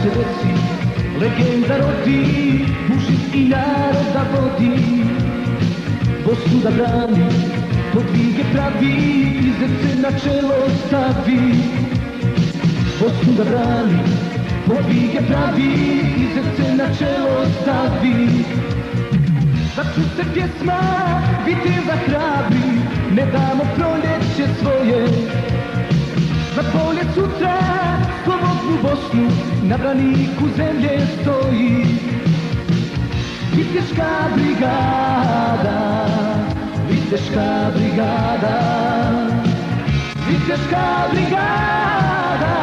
se desi, legenda rodi, Bušinski narod da vodi. Bosnu da brani, podvige pravi, i srce na čelo stavi. Bosnu da brani, podvige pravi, i srce na čelo stavi. Začu se pjesma, viteza hrabri, ne damo proljeće svoje. Za polje sutra, slobodnu Bosnu, na braniku zemlje stoji. Viteška brigada, Viteška brigada, Viteška brigada,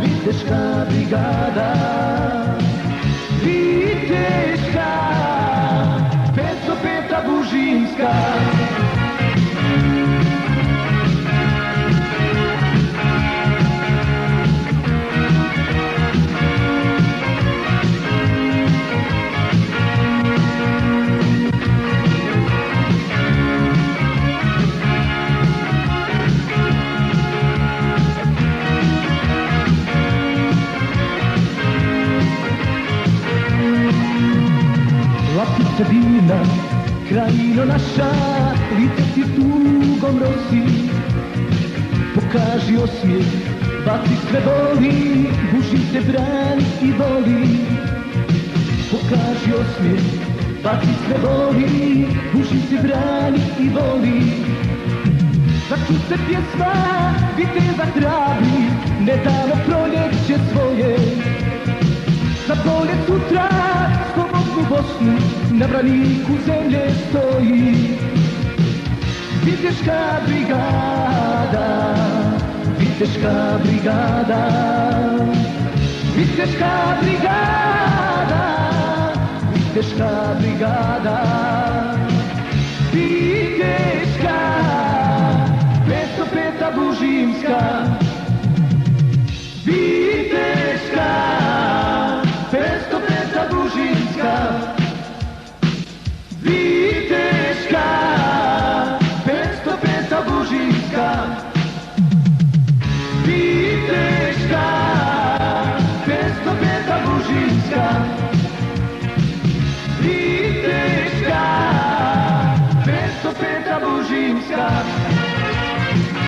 Viteška brigada, Viteška, 505. Bužinska. Lapice vina, krajino naša, lice ti tugom rosi. Pokaži osmijeh, baci sve boli, Bušin te brani i voli. Pokaži osmijeh, baci sve boli, Bušin te brani i voli. Začu se pjesma, viteza hrabri, ne damo proljeće svoje. Za polje sutra, slobodnu Bosnu, na braniku zemlje stoji. Viteška brigada, Viteška brigada, Viteška brigada, Viteška brigada, Viteška, 505. Bužinska. Viteška, 505. Bužinska. Viteška, 505. Bužinska. Viteška, 505. Bužinska. Viteška, 505. Bužinska.